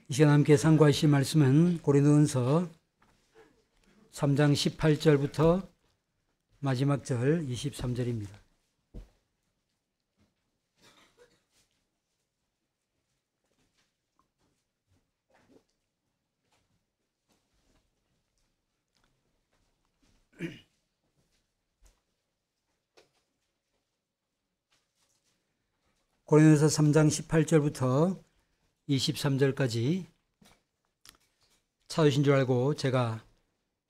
이 시간 함께 상고하실 말씀은 고린도전서 3장 18절부터 마지막 절 23절입니다. 고린도전서 3장 18절부터 23절까지 찾으신 줄 알고 제가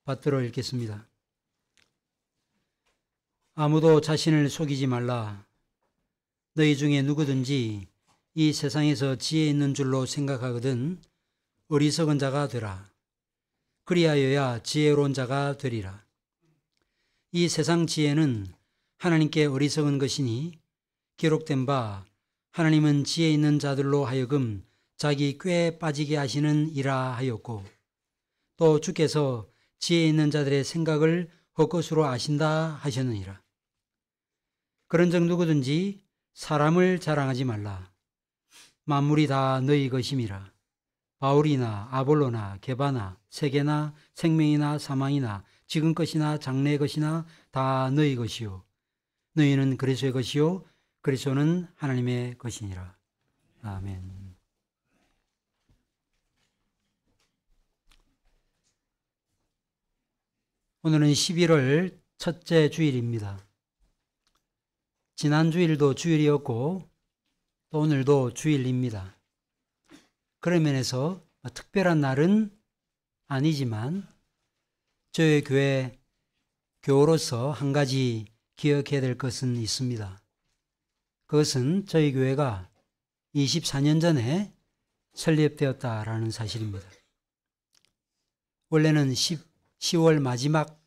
받들어 읽겠습니다. 아무도 자신을 속이지 말라. 너희 중에 누구든지 이 세상에서 지혜 있는 줄로 생각하거든 어리석은 자가 되라. 그리하여야 지혜로운 자가 되리라. 이 세상 지혜는 하나님께 어리석은 것이니 기록된 바 하나님은 지혜 있는 자들로 하여금 자기 꾀에 빠지게 하시는 이라 하였고 또 주께서 지혜 있는 자들의 생각을 헛것으로 아신다 하셨느니라. 그런즉 누구든지 사람을 자랑하지 말라. 만물이 다 너희 것임이라. 바울이나 아볼로나 게바나 세계나 생명이나 사망이나 지금 것이나 장래 것이나 다 너희 것이요 너희는 그리스도의 것이요 그리스도는 하나님의 것이니라. 아멘. 오늘은 11월 첫째 주일입니다. 지난 주일도 주일이었고 또 오늘도 주일입니다. 그런 면에서 특별한 날은 아니지만 저희 교회 교우로서 한 가지 기억해야 될 것은 있습니다. 그것은 저희 교회가 24년 전에 설립되었다라는 사실입니다. 원래는 10월 마지막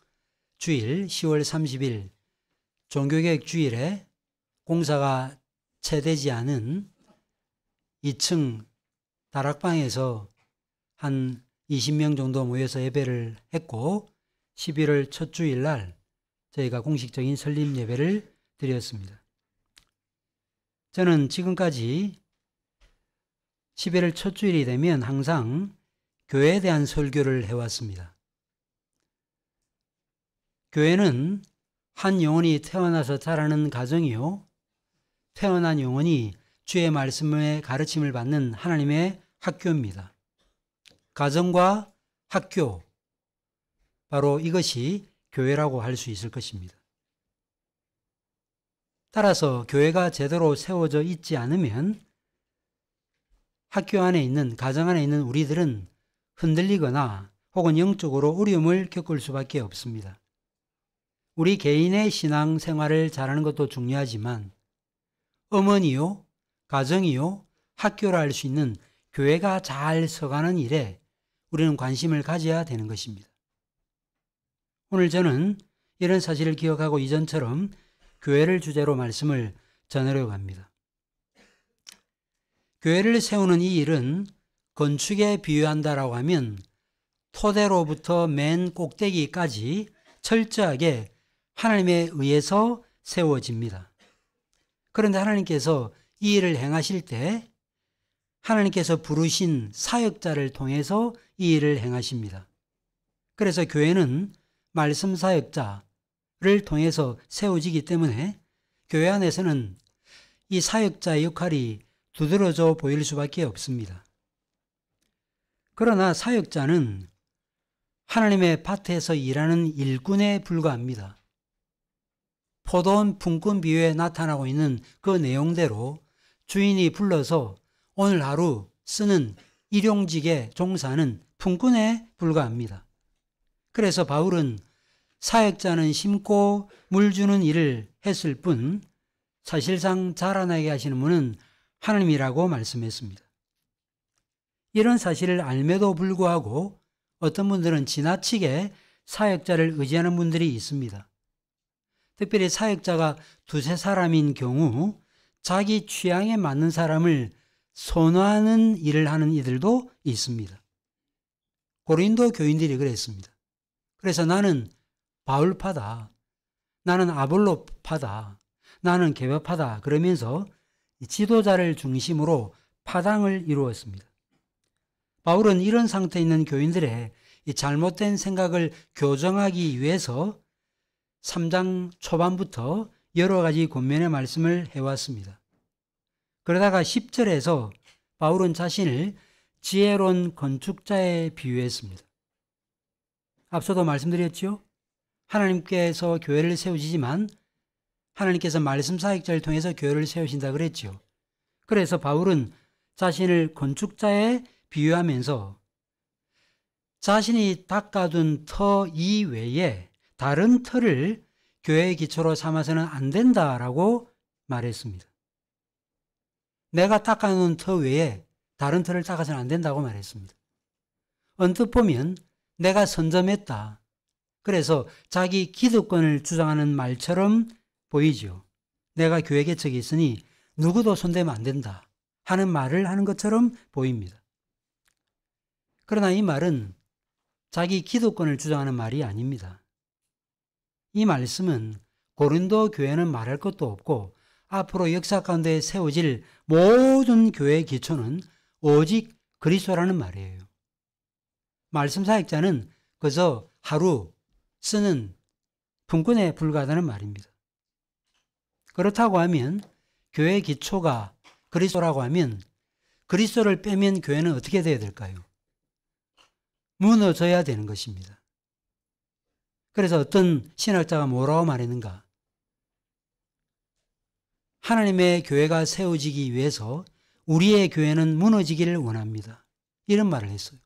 주일, 10월 30일 종교개혁 주일에 공사가 채되지 않은 2층 다락방에서 한 20명 정도 모여서 예배를 했고 11월 첫 주일날 저희가 공식적인 설립 예배를 드렸습니다. 저는 지금까지 11월 첫 주일이 되면 항상 교회에 대한 설교를 해왔습니다. 교회는 한 영혼이 태어나서 자라는 가정이요 태어난 영혼이 주의 말씀의 가르침을 받는 하나님의 학교입니다. 가정과 학교, 바로 이것이 교회라고 할 수 있을 것입니다. 따라서 교회가 제대로 세워져 있지 않으면 학교 안에 있는, 가정 안에 있는 우리들은 흔들리거나 혹은 영적으로 어려움을 겪을 수밖에 없습니다. 우리 개인의 신앙 생활을 잘하는 것도 중요하지만 어머니요, 가정이요, 학교라 할 수 있는 교회가 잘 서가는 일에 우리는 관심을 가져야 되는 것입니다. 오늘 저는 이런 사실을 기억하고 이전처럼 교회를 주제로 말씀을 전하려고 합니다. 교회를 세우는 이 일은 건축에 비유한다라고 하면 토대로부터 맨 꼭대기까지 철저하게 하나님에 의해서 세워집니다. 그런데 하나님께서 이 일을 행하실 때 하나님께서 부르신 사역자를 통해서 이 일을 행하십니다. 그래서 교회는 말씀 사역자를 통해서 세워지기 때문에 교회 안에서는 이 사역자의 역할이 두드러져 보일 수밖에 없습니다. 그러나 사역자는 하나님의 밭에서 일하는 일꾼에 불과합니다. 포도원 품꾼 비유에 나타나고 있는 그 내용대로 주인이 불러서 오늘 하루 쓰는 일용직에 종사하는 품꾼에 불과합니다. 그래서 바울은 사역자는 심고 물 주는 일을 했을 뿐 사실상 자라나게 하시는 분은 하나님이라고 말씀했습니다. 이런 사실을 알매도 불구하고 어떤 분들은 지나치게 사역자를 의지하는 분들이 있습니다. 특별히 사역자가 두세 사람인 경우 자기 취향에 맞는 사람을 선호하는 일을 하는 이들도 있습니다. 고린도 교인들이 그랬습니다. 그래서 나는 바울파다, 나는 아볼로파다, 나는 게바파다 그러면서 지도자를 중심으로 파당을 이루었습니다. 바울은 이런 상태에 있는 교인들의 이 잘못된 생각을 교정하기 위해서 3장 초반부터 여러 가지 권면의 말씀을 해왔습니다. 그러다가 10절에서 바울은 자신을 지혜로운 건축자에 비유했습니다. 앞서도 말씀드렸죠? 하나님께서 교회를 세우시지만 하나님께서 말씀 사역자를 통해서 교회를 세우신다 그랬죠. 그래서 바울은 자신을 건축자에 비유하면서 자신이 닦아둔 터 이외에 다른 터를 교회의 기초로 삼아서는 안 된다라고 말했습니다. 내가 닦아놓은 터 외에 다른 터를 닦아서는 안 된다고 말했습니다. 언뜻 보면 내가 선점했다. 그래서 자기 기득권을 주장하는 말처럼 보이죠. 내가 교회 개척이 있으니 누구도 손대면 안 된다 하는 말을 하는 것처럼 보입니다. 그러나 이 말은 자기 기득권을 주장하는 말이 아닙니다. 이 말씀은 고린도 교회는 말할 것도 없고 앞으로 역사 가운데 세워질 모든 교회의 기초는 오직 그리스도라는 말이에요. 말씀 사역자는 그저 하루 쓰는 분권에 불과하다는 말입니다. 그렇다고 하면 교회의 기초가 그리스도라고 하면 그리스도를 빼면 교회는 어떻게 돼야 될까요? 무너져야 되는 것입니다. 그래서 어떤 신학자가 뭐라고 말했는가? 하나님의 교회가 세워지기 위해서 우리의 교회는 무너지기를 원합니다. 이런 말을 했어요.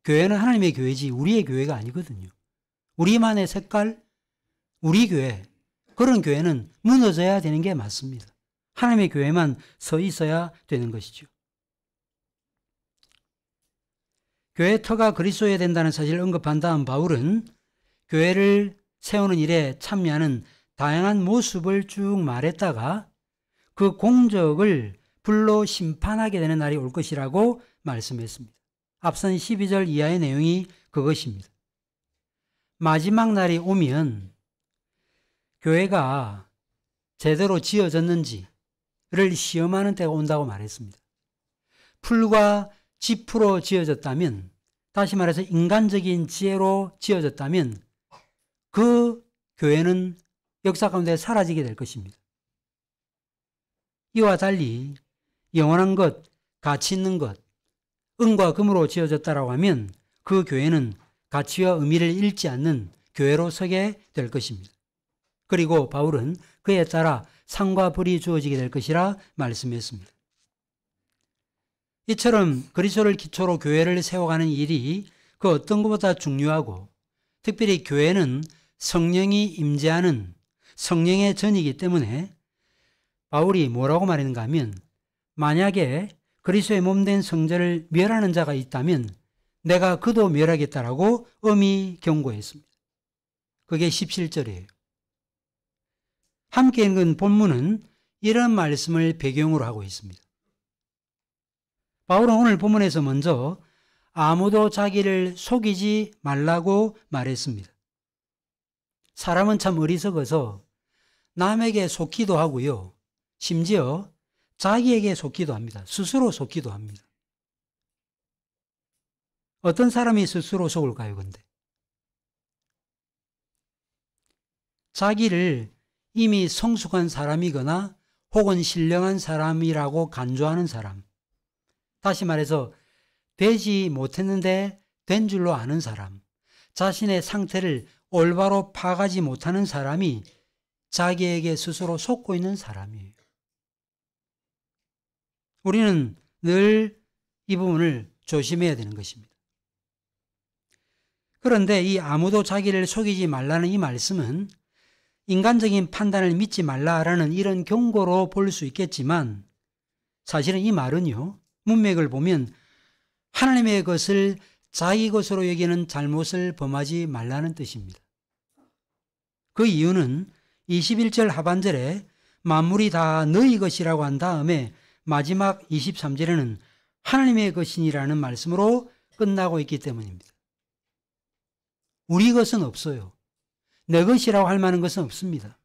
교회는 하나님의 교회지 우리의 교회가 아니거든요. 우리만의 색깔, 우리 교회, 그런 교회는 무너져야 되는 게 맞습니다. 하나님의 교회만 서 있어야 되는 것이죠. 교회의 터가 그리스도여야 된다는 사실을 언급한 다음 바울은 교회를 세우는 일에 참여하는 다양한 모습을 쭉 말했다가 그 공적을 불로 심판하게 되는 날이 올 것이라고 말씀했습니다. 앞선 12절 이하의 내용이 그것입니다. 마지막 날이 오면 교회가 제대로 지어졌는지를 시험하는 때가 온다고 말했습니다. 풀과 짚으로 지어졌다면, 다시 말해서 인간적인 지혜로 지어졌다면 그 교회는 역사 가운데 사라지게 될 것입니다. 이와 달리 영원한 것, 가치 있는 것, 은과 금으로 지어졌다라고 하면 그 교회는 가치와 의미를 잃지 않는 교회로 서게 될 것입니다. 그리고 바울은 그에 따라 상과 벌이 주어지게 될 것이라 말씀했습니다. 이처럼 그리스도를 기초로 교회를 세워가는 일이 그 어떤 것보다 중요하고 특별히 교회는 성령이 임재하는 성령의 전이기 때문에 바울이 뭐라고 말했는가 하면 만약에 그리스도의 몸된 성전을 멸하는 자가 있다면 내가 그도 멸하겠다라고 엄히 경고했습니다. 그게 17절이에요. 함께 읽은 본문은 이런 말씀을 배경으로 하고 있습니다. 바울은 오늘 본문에서 먼저 아무도 자기를 속이지 말라고 말했습니다. 사람은 참 어리석어서 남에게 속기도 하고요. 심지어 자기에게 속기도 합니다. 스스로 속기도 합니다. 어떤 사람이 스스로 속을까요, 근데? 자기를 이미 성숙한 사람이거나 혹은 신령한 사람이라고 간주하는 사람. 다시 말해서 되지 못했는데 된 줄로 아는 사람. 자신의 상태를 올바로 파악하지 못하는 사람이 자기에게 스스로 속고 있는 사람이에요. 우리는 늘 이 부분을 조심해야 되는 것입니다. 그런데 이 아무도 자기를 속이지 말라는 이 말씀은 인간적인 판단을 믿지 말라라는 이런 경고로 볼 수 있겠지만 사실은 이 말은요, 문맥을 보면 하나님의 것을 자기 것으로 여기는 잘못을 범하지 말라는 뜻입니다. 그 이유는 21절 하반절에 만물이 다 너희 것이라고 한 다음에 마지막 23절에는 하나님의 것이니라는 말씀으로 끝나고 있기 때문입니다. 우리 것은 없어요. 내 것이라고 할 만한 것은 없습니다.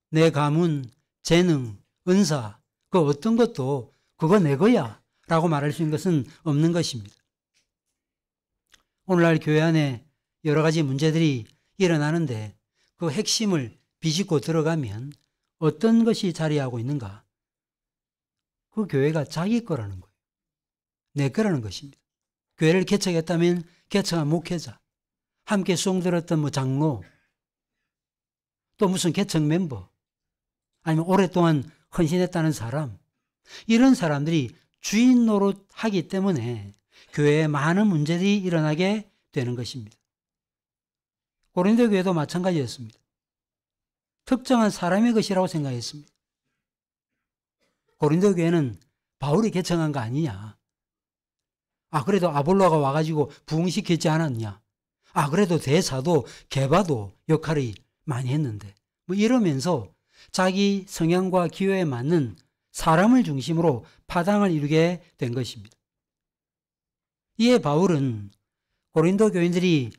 내 가문, 재능, 은사, 그 어떤 것도 그거 내 거야 라고 말할 수 있는 것은 없는 것입니다. 오늘날 교회 안에 여러 가지 문제들이 일어나는데 그 핵심을 비집고 들어가면 어떤 것이 자리하고 있는가? 그 교회가 자기 거라는 거예요. 내 거라는 것입니다. 교회를 개척했다면 개척한 목회자, 함께 수용 들었던 장로, 또 무슨 개척 멤버, 아니면 오랫동안 헌신했다는 사람, 이런 사람들이 주인 노릇하기 때문에 교회에 많은 문제들이 일어나게 되는 것입니다. 고린도 교회도 마찬가지였습니다. 특정한 사람의 것이라고 생각했습니다. 고린도 교회는 바울이 개척한 거 아니냐. 그래도 아볼로가 와가지고 부흥시키지 않았냐. 그래도 대사도 게바도 역할이 많이 했는데. 이러면서 자기 성향과 기호에 맞는 사람을 중심으로 파당을 이루게 된 것입니다. 이에 바울은 고린도 교인들이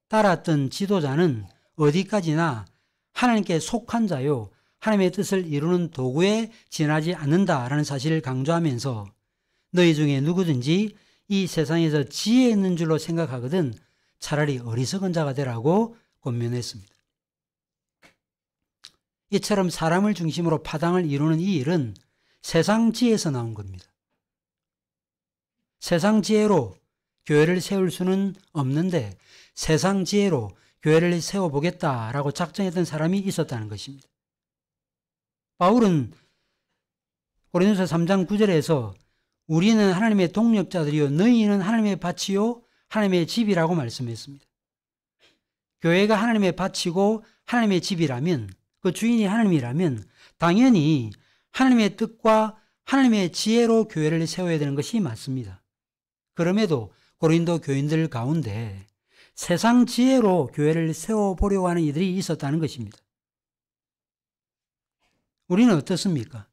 따랐던 지도자는 어디까지나 하나님께 속한 자요, 하나님의 뜻을 이루는 도구에 지나지 않는다라는 사실을 강조하면서 너희 중에 누구든지 이 세상에서 지혜 있는 줄로 생각하거든 차라리 어리석은 자가 되라고 권면했습니다. 이처럼 사람을 중심으로 파당을 이루는 이 일은 세상 지혜에서 나온 겁니다. 세상 지혜로 교회를 세울 수는 없는데 세상 지혜로 교회를 세워보겠다라고 작정했던 사람이 있었다는 것입니다. 바울은 고린도서 3장 9절에서 우리는 하나님의 동력자들이요 너희는 하나님의 밭이요 하나님의 집이라고 말씀했습니다. 교회가 하나님의 밭이고 하나님의 집이라면, 그 주인이 하나님이라면 당연히 하나님의 뜻과 하나님의 지혜로 교회를 세워야 되는 것이 맞습니다. 그럼에도 고린도 교인들 가운데 세상 지혜로 교회를 세워보려고 하는 이들이 있었다는 것입니다. 우리는 어떻습니까?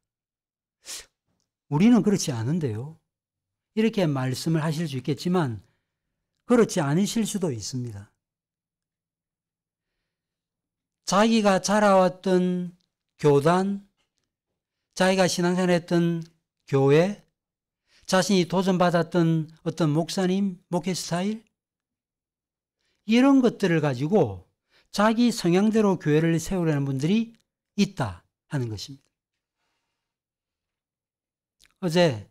우리는 그렇지 않은데요. 이렇게 말씀을 하실 수 있겠지만 그렇지 않으실 수도 있습니다. 자기가 자라왔던 교단, 자기가 신앙생활했던 교회, 자신이 도전받았던 어떤 목사님, 목회 스타일, 이런 것들을 가지고 자기 성향대로 교회를 세우려는 분들이 있다 하는 것입니다. 어제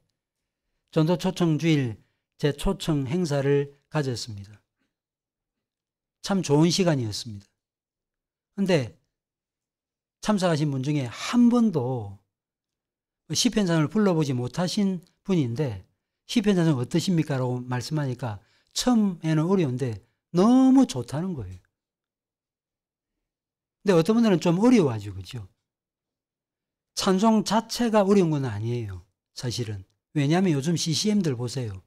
전도 초청 주일 제 초청 행사를 가졌습니다. 참 좋은 시간이었습니다. 그런데 참석하신 분 중에 한 번도 시편찬송을 불러보지 못하신 분인데 시편찬송 어떠십니까? 라고 말씀하니까 처음에는 어려운데 너무 좋다는 거예요. 근데 어떤 분들은 좀 어려워가지고, 그죠? 찬송 자체가 어려운 건 아니에요. 사실은. 왜냐하면 요즘 CCM들 보세요.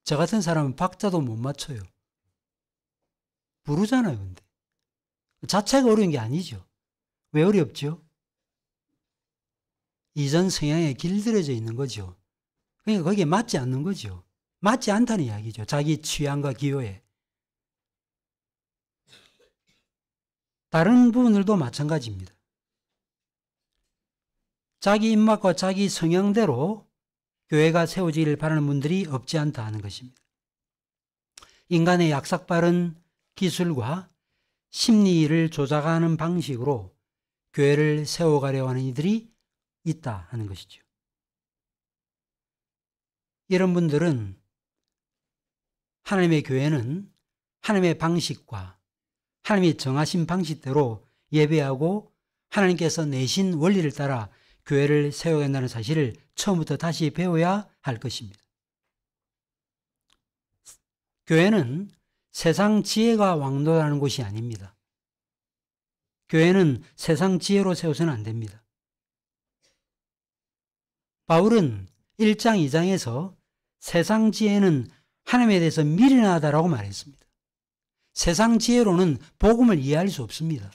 저 같은 사람은 박자도 못 맞춰요. 부르잖아요, 근데. 자체가 어려운 게 아니죠. 왜 어렵죠? 이전 성향에 길들여져 있는 거죠. 그러니까 거기에 맞지 않는 거죠. 맞지 않다는 이야기죠. 자기 취향과 기호에. 다른 부분들도 마찬가지입니다. 자기 입맛과 자기 성향대로 교회가 세워지기를 바라는 분들이 없지 않다 하는 것입니다. 인간의 약삭빠른 기술과 심리를 조작하는 방식으로 교회를 세워가려고 하는 이들이 있다 하는 것이죠. 이런 분들은 하나님의 교회는 하나님의 방식과 하나님이 정하신 방식대로 예배하고 하나님께서 내신 원리를 따라 교회를 세워야 한다는 사실을 처음부터 다시 배워야 할 것입니다. 교회는 세상 지혜가 왕도하는 곳이 아닙니다. 교회는 세상 지혜로 세워서는 안 됩니다. 바울은 1장 2장에서 세상 지혜는 하나님에 대해서 미련하다라고 말했습니다. 세상 지혜로는 복음을 이해할 수 없습니다.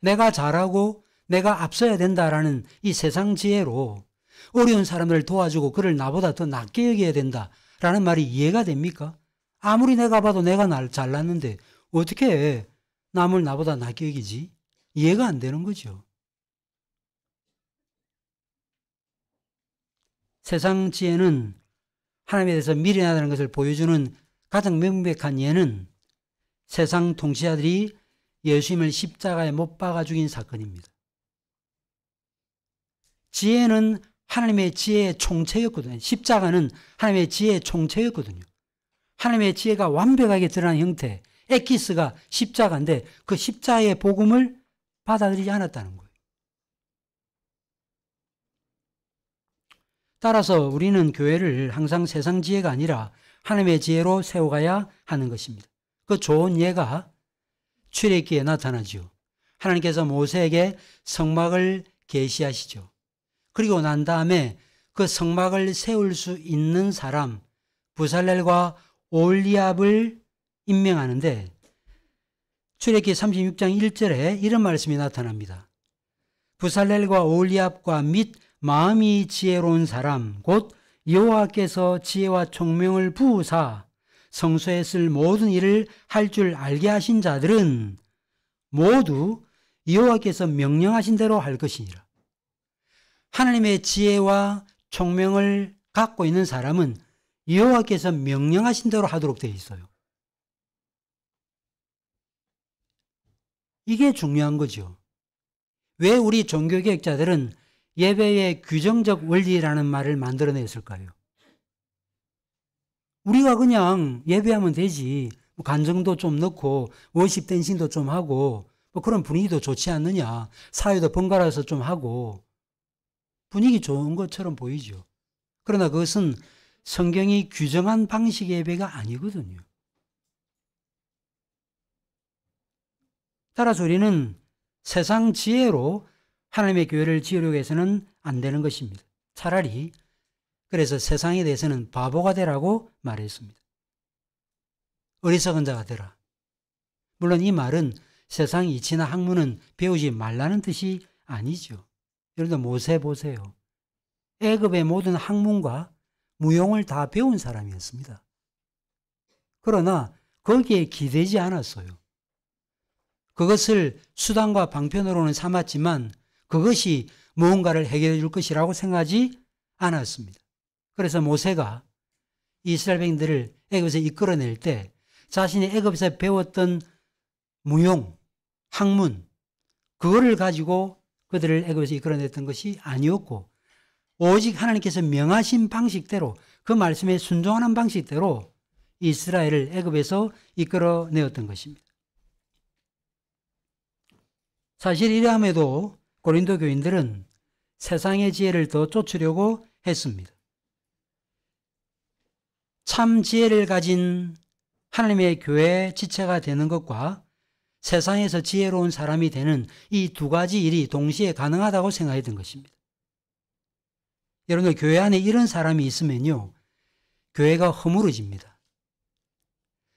내가 잘하고 내가 앞서야 된다라는 이 세상 지혜로 어려운 사람들을 도와주고 그를 나보다 더 낫게 여겨야 된다라는 말이 이해가 됩니까? 아무리 내가 봐도 내가 잘났는데 어떻게 남을 나보다 낫게 여기지? 이해가 안 되는 거죠. 세상 지혜는 하나님에 대해서 미련하다는 것을 보여주는 가장 명백한 예는 세상 통치자들이 예수님을 십자가에 못 박아 죽인 사건입니다. 지혜는 하나님의 지혜의 총체였거든요. 십자가는 하나님의 지혜의 총체였거든요. 하나님의 지혜가 완벽하게 드러난 형태, 엑기스가 십자가인데 그 십자가의 복음을 받아들이지 않았다는 거예요. 따라서 우리는 교회를 항상 세상 지혜가 아니라 하나님의 지혜로 세워가야 하는 것입니다. 그 좋은 예가 출애굽기에 나타나죠. 하나님께서 모세에게 성막을 계시하시죠. 그리고 난 다음에 그 성막을 세울 수 있는 사람 부살렐과 올리압을 임명하는데 출애굽기 36장 1절에 이런 말씀이 나타납니다. 부살렐과 올리압과 및 마음이 지혜로운 사람 곧 여호와께서 지혜와 총명을 부으사 성소에 쓸 모든 일을 할 줄 알게 하신 자들은 모두 여호와께서 명령하신 대로 할 것이니라. 하나님의 지혜와 총명을 갖고 있는 사람은 여호와께서 명령하신 대로 하도록 되어 있어요. 이게 중요한 거죠. 왜 우리 종교개혁자들은 예배의 규정적 원리라는 말을 만들어냈을까요? 우리가 그냥 예배하면 되지, 간정도 좀 넣고 워십 댄싱도 좀 하고 그런 분위기도 좋지 않느냐, 사회도 번갈아서 좀 하고 분위기 좋은 것처럼 보이죠. 그러나 그것은 성경이 규정한 방식의 예배가 아니거든요. 따라서 우리는 세상 지혜로 하나님의 교회를 지으려고 해서는 안 되는 것입니다. 차라리 그래서 세상에 대해서는 바보가 되라고 말했습니다. 어리석은 자가 되라. 물론 이 말은 세상 이치나 학문은 배우지 말라는 뜻이 아니죠. 예를 들어 모세 보세요. 애굽의 모든 학문과 무용을 다 배운 사람이었습니다. 그러나 거기에 기대지 않았어요. 그것을 수단과 방편으로는 삼았지만 그것이 무언가를 해결해 줄 것이라고 생각하지 않았습니다. 그래서 모세가 이스라엘 백성들을 애굽에서 이끌어낼 때 자신이 애굽에서 배웠던 무용, 학문, 그거를 가지고 그들을 애굽에서 이끌어냈던 것이 아니었고 오직 하나님께서 명하신 방식대로 그 말씀에 순종하는 방식대로 이스라엘을 애굽에서 이끌어내었던 것입니다. 사실 이러함에도 고린도 교인들은 세상의 지혜를 더 쫓으려고 했습니다. 참 지혜를 가진 하나님의 교회의 지체가 되는 것과 세상에서 지혜로운 사람이 되는 이 두 가지 일이 동시에 가능하다고 생각했던 것입니다. 여러분들 교회 안에 이런 사람이 있으면요, 교회가 허물어집니다.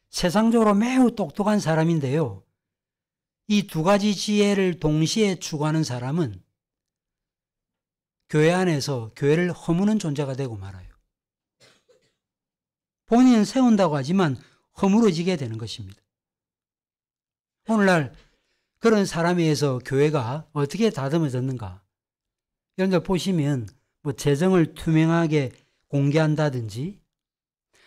세상적으로 매우 똑똑한 사람인데요, 이 두 가지 지혜를 동시에 추구하는 사람은 교회 안에서 교회를 허무는 존재가 되고 말아요. 본인은 세운다고 하지만 허물어지게 되는 것입니다. 오늘날 그런 사람에 의해서 교회가 어떻게 다듬어졌는가? 여러분들 보시면 재정을 투명하게 공개한다든지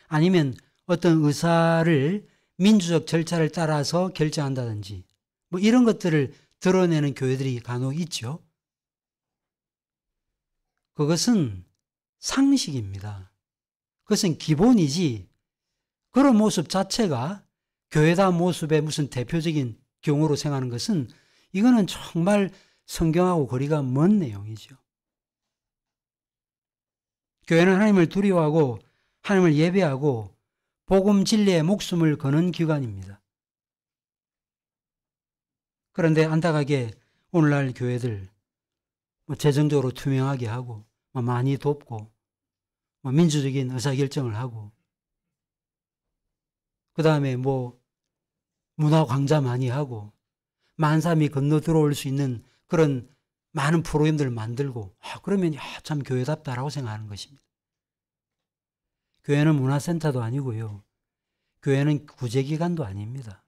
아니면 어떤 의사를 민주적 절차를 따라서 결정한다든지 이런 것들을 드러내는 교회들이 간혹 있죠. 그것은 상식입니다. 그것은 기본이지 그런 모습 자체가 교회다운 모습의 무슨 대표적인 경우로 생각하는 것은 이거는 정말 성경하고 거리가 먼 내용이죠. 교회는 하나님을 두려워하고 하나님을 예배하고 복음 진리에 목숨을 거는 기관입니다. 그런데 안타깝게 오늘날 교회들 재정적으로 투명하게 하고 많이 돕고 민주적인 의사결정을 하고 그 다음에 문화 강좌 많이 하고 많은 사람이 건너 들어올 수 있는 그런 많은 프로그램들을 만들고 그러면 참 교회답다라고 생각하는 것입니다. 교회는 문화센터도 아니고요. 교회는 구제기관도 아닙니다.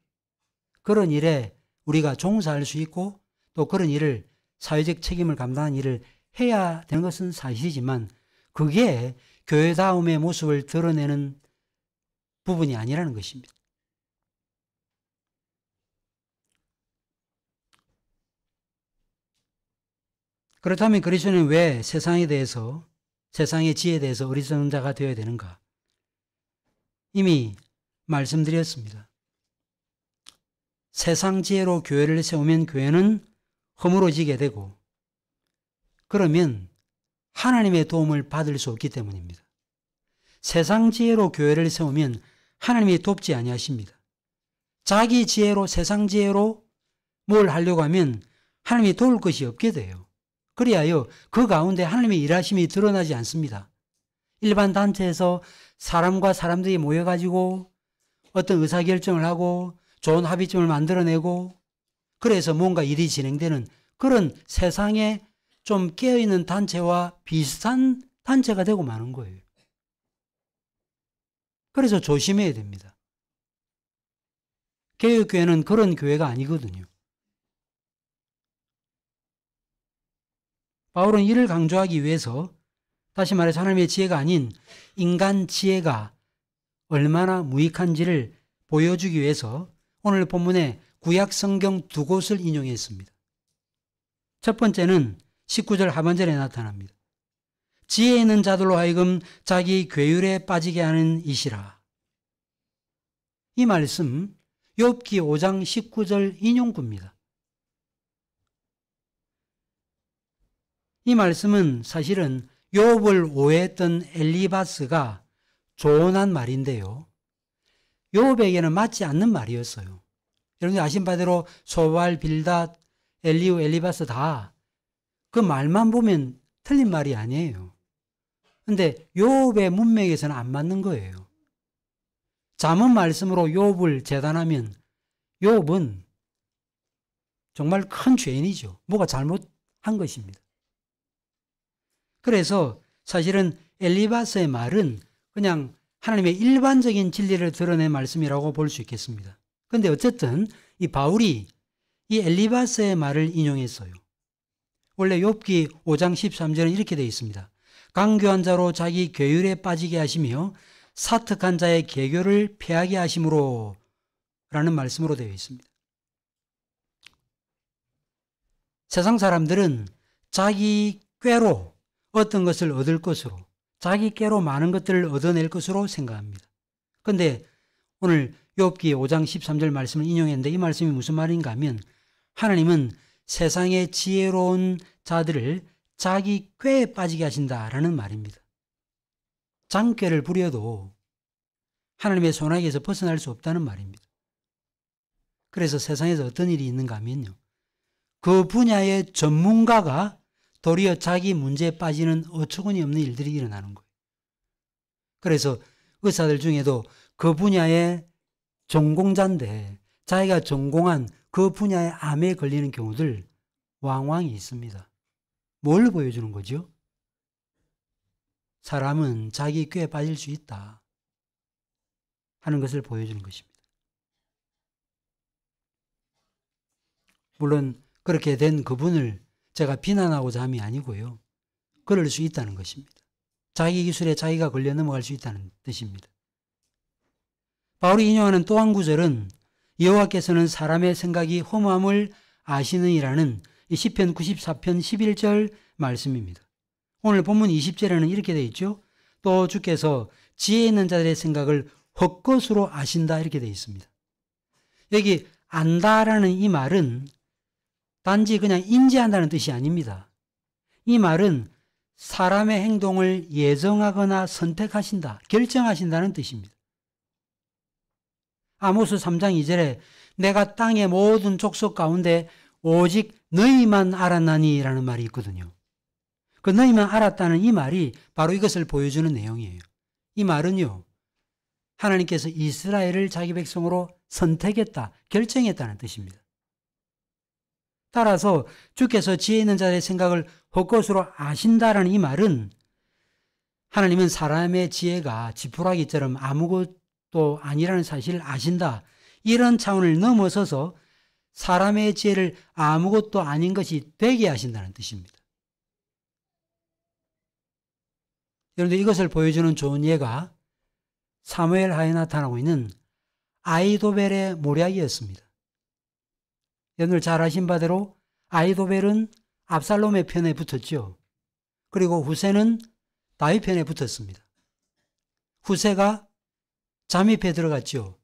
그런 일에 우리가 종사할 수 있고 또 그런 일을 사회적 책임을 감당하는 일을 해야 되는 것은 사실이지만 그게 교회다움의 모습을 드러내는 부분이 아니라는 것입니다. 그렇다면 그리스도는 왜 세상에 대해서, 세상의 지혜에 대해서 어리석은 자가 되어야 되는가? 이미 말씀드렸습니다. 세상 지혜로 교회를 세우면 교회는 허물어지게 되고, 그러면 하나님의 도움을 받을 수 없기 때문입니다. 세상 지혜로 교회를 세우면 하나님이 돕지 아니하십니다. 자기 지혜로, 세상 지혜로 뭘 하려고 하면 하나님이 도울 것이 없게 돼요. 그리하여 그 가운데 하나님의 일하심이 드러나지 않습니다. 일반 단체에서 사람과 사람들이 모여가지고 어떤 의사결정을 하고 좋은 합의점을 만들어내고 그래서 뭔가 일이 진행되는 그런 세상에 좀 깨어있는 단체와 비슷한 단체가 되고 마는 거예요. 그래서 조심해야 됩니다. 개혁교회는 그런 교회가 아니거든요. 바울은 이를 강조하기 위해서 다시 말해서 하나님의 지혜가 아닌 인간 지혜가 얼마나 무익한지를 보여주기 위해서 오늘 본문에 구약 성경 두 곳을 인용했습니다. 첫 번째는 19절 하반절에 나타납니다. 지혜 있는 자들로 하여금 자기 괴율에 빠지게 하는 이시라. 이 말씀 욥기 5장 19절 인용구입니다. 이 말씀은 사실은 욥을 오해했던 엘리바스가 조언한 말인데요. 욥에게는 맞지 않는 말이었어요. 여러분이 아신 바대로 소발, 빌닷, 엘리우, 엘리바스 다 그 말만 보면 틀린 말이 아니에요. 근데 욥의 문맥에서는 안 맞는 거예요. 잠언 말씀으로 욥을 재단하면 욥은 정말 큰 죄인이죠. 뭐가 잘못한 것입니다. 그래서 사실은 엘리바스의 말은 그냥 하나님의 일반적인 진리를 드러낸 말씀이라고 볼 수 있겠습니다. 그런데 어쨌든 이 바울이 이 엘리바스의 말을 인용했어요. 원래 욥기 5장 13절은 이렇게 되어 있습니다. 강교한 자로 자기 괴율에 빠지게 하시며 사특한 자의 계교를 패하게 하심으로 라는 말씀으로 되어 있습니다. 세상 사람들은 자기 꾀로 어떤 것을 얻을 것으로, 자기 꾀로 많은 것들을 얻어낼 것으로 생각합니다. 그런데 오늘 욥기 5장 13절 말씀을 인용했는데 이 말씀이 무슨 말인가 하면 하나님은 세상의 지혜로운 자들을 자기 꾀에 빠지게 하신다라는 말입니다. 장꾀를 부려도 하나님의 손아귀에서 벗어날 수 없다는 말입니다. 그래서 세상에서 어떤 일이 있는가 하면요. 그 분야의 전문가가 도리어 자기 문제에 빠지는 어처구니 없는 일들이 일어나는 거예요. 그래서 의사들 중에도 그 분야의 전공자인데 자기가 전공한 그 분야의 암에 걸리는 경우들 왕왕이 있습니다. 뭘 보여주는 거죠? 사람은 자기 꾀에 빠질 수 있다 하는 것을 보여주는 것입니다. 물론 그렇게 된 그분을 제가 비난하고자 함이 아니고요. 그럴 수 있다는 것입니다. 자기 기술에 자기가 걸려 넘어갈 수 있다는 뜻입니다. 바울이 인용하는 또 한 구절은 여호와께서는 사람의 생각이 허무함을 아시느니라는 시편 94편 11절 말씀입니다. 오늘 본문 20절에는 이렇게 되어 있죠. 또 주께서 지혜 있는 자들의 생각을 헛것으로 아신다 이렇게 되어 있습니다. 여기 안다라는 이 말은 단지 그냥 인지한다는 뜻이 아닙니다. 이 말은 사람의 행동을 예정하거나 선택하신다, 결정하신다는 뜻입니다. 아모스 3장 2절에 내가 땅의 모든 족속 가운데 오직 너희만 알았나니 라는 말이 있거든요. 그 너희만 알았다는 이 말이 바로 이것을 보여주는 내용이에요. 이 말은요, 하나님께서 이스라엘을 자기 백성으로 선택했다, 결정했다는 뜻입니다. 따라서 주께서 지혜 있는 자의 생각을 헛것으로 아신다라는 이 말은 하나님은 사람의 지혜가 지푸라기처럼 아무것도 아니라는 사실을 아신다. 이런 차원을 넘어서서 사람의 지혜를 아무것도 아닌 것이 되게 하신다는 뜻입니다. 여러분들 이것을 보여주는 좋은 예가 사무엘 하에 나타나고 있는 아이도벨의 모략이었습니다. 여러분들 잘 아신 바대로 아이도벨은 압살롬의 편에 붙었죠. 그리고 후세는 다윗 편에 붙었습니다. 후세가 잠입해 들어갔죠.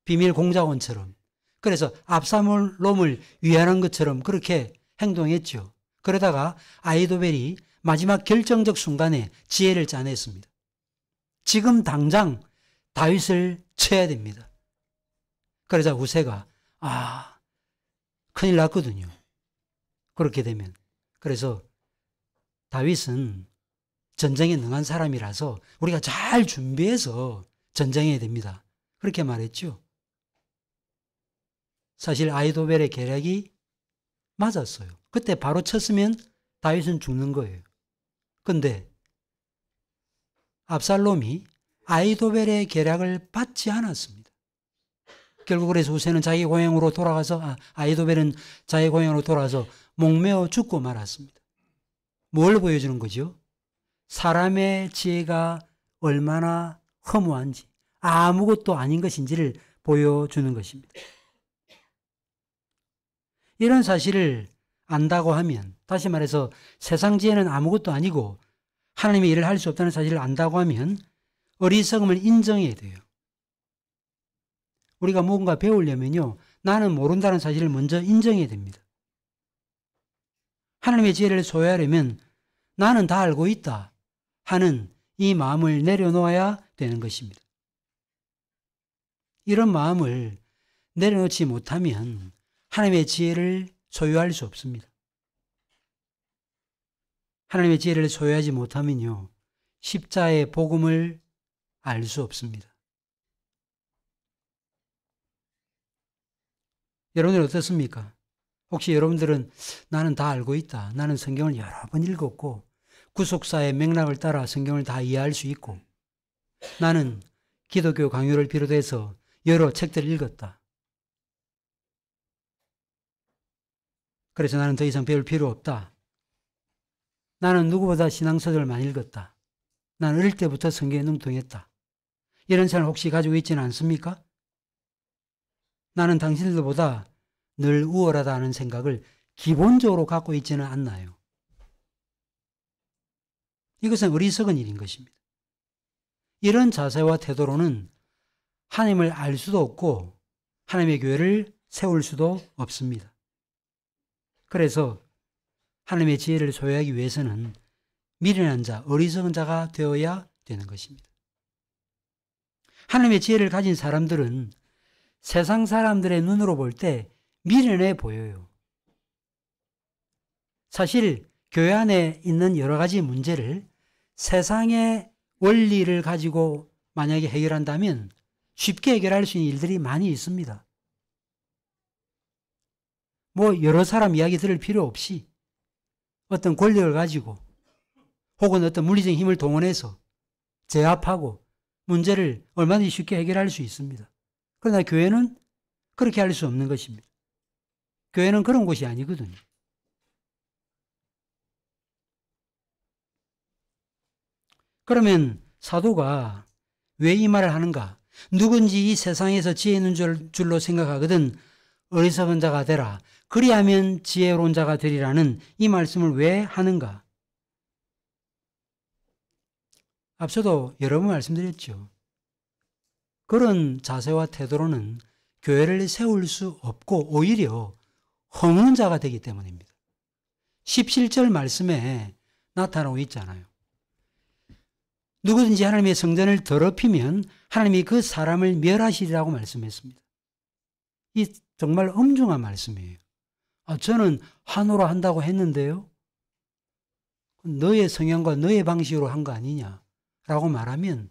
비밀 공작원처럼. 그래서 압살롬을 위안한 것처럼 그렇게 행동했죠. 그러다가 아이도벨이 마지막 결정적 순간에 지혜를 짜냈습니다. 지금 당장 다윗을 쳐야 됩니다. 그러자 후세가 큰일 났거든요. 그렇게 되면. 그래서 다윗은 전쟁에 능한 사람이라서 우리가 잘 준비해서 전쟁해야 됩니다. 그렇게 말했죠. 사실 아이도벨의 계략이 맞았어요. 그때 바로 쳤으면 다윗은 죽는 거예요. 근데 압살롬이 아이도벨의 계략을 받지 않았습니다. 결국 그래서 후세는 자기 고향으로 돌아가서 아이도벨은 자기 고향으로 돌아가서 목매어 죽고 말았습니다. 뭘 보여주는 거죠? 사람의 지혜가 얼마나 허무한지 아무것도 아닌 것인지를 보여주는 것입니다. 이런 사실을 안다고 하면, 다시 말해서 세상 지혜는 아무것도 아니고 하나님의 일을 할 수 없다는 사실을 안다고 하면 어리석음을 인정해야 돼요. 우리가 뭔가 배우려면요, 나는 모른다는 사실을 먼저 인정해야 됩니다. 하나님의 지혜를 소유하려면 나는 다 알고 있다 하는 이 마음을 내려놓아야 되는 것입니다. 이런 마음을 내려놓지 못하면 하나님의 지혜를 소유할 수 없습니다. 하나님의 지혜를 소유하지 못하면요, 십자의 복음을 알 수 없습니다. 여러분들 어떻습니까? 혹시 여러분들은 나는 다 알고 있다. 나는 성경을 여러 번 읽었고 구속사의 맥락을 따라 성경을 다 이해할 수 있고 나는 기독교 강요를 비롯해서 여러 책들을 읽었다. 그래서 나는 더 이상 배울 필요 없다. 나는 누구보다 신앙서적을 많이 읽었다. 나는 어릴 때부터 성경에 능통했다. 이런 생각을 혹시 가지고 있지는 않습니까? 나는 당신들보다 늘 우월하다는 생각을 기본적으로 갖고 있지는 않나요? 이것은 어리석은 일인 것입니다. 이런 자세와 태도로는 하나님을 알 수도 없고 하나님의 교회를 세울 수도 없습니다. 그래서 하나님의 지혜를 소유하기 위해서는 미련한 자, 어리석은 자가 되어야 되는 것입니다. 하나님의 지혜를 가진 사람들은 세상 사람들의 눈으로 볼 때 미련해 보여요. 사실 교회 안에 있는 여러 가지 문제를 세상의 원리를 가지고 만약에 해결한다면 쉽게 해결할 수 있는 일들이 많이 있습니다. 뭐 여러 사람 이야기 들을 필요 없이 어떤 권력을 가지고 혹은 어떤 물리적인 힘을 동원해서 제압하고 문제를 얼마든지 쉽게 해결할 수 있습니다. 그러나 교회는 그렇게 할 수 없는 것입니다. 교회는 그런 곳이 아니거든요. 그러면 사도가 왜 이 말을 하는가? 누군지 이 세상에서 지혜 있는 줄로 생각하거든 어리석은 자가 되라. 그리하면 지혜로운 자가 되리라는 이 말씀을 왜 하는가? 앞서도 여러 번 말씀드렸죠. 그런 자세와 태도로는 교회를 세울 수 없고 오히려 허무는 자가 되기 때문입니다. 17절 말씀에 나타나고 있잖아요. 누구든지 하나님의 성전을 더럽히면 하나님이 그 사람을 멸하시리라고 말씀했습니다. 이 정말 엄중한 말씀이에요. 저는 한우로 한다고 했는데요. 너의 성향과 너의 방식으로 한 거 아니냐 라고 말하면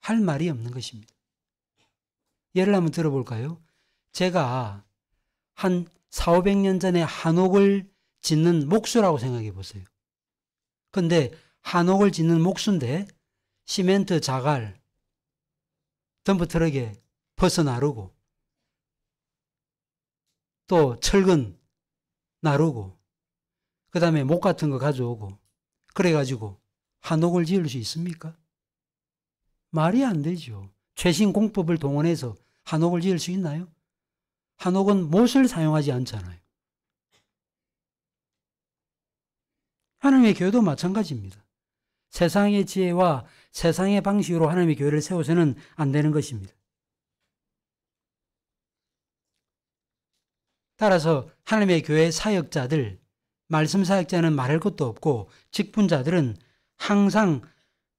할 말이 없는 것입니다. 예를 한번 들어볼까요? 제가 한 400~500년 전에 한옥을 짓는 목수라고 생각해 보세요. 근데 한옥을 짓는 목수인데 시멘트 자갈 덤프트럭에 벗어 나르고 또 철근 나르고 그 다음에 목 같은 거 가져오고 그래가지고 한옥을 지을 수 있습니까? 말이 안 되죠. 최신 공법을 동원해서 한옥을 지을 수 있나요? 한옥은 못을 사용하지 않잖아요. 하나님의 교회도 마찬가지입니다. 세상의 지혜와 세상의 방식으로 하나님의 교회를 세워서는 안 되는 것입니다. 따라서 하나님의 교회 사역자들, 말씀 사역자는 말할 것도 없고 직분자들은 항상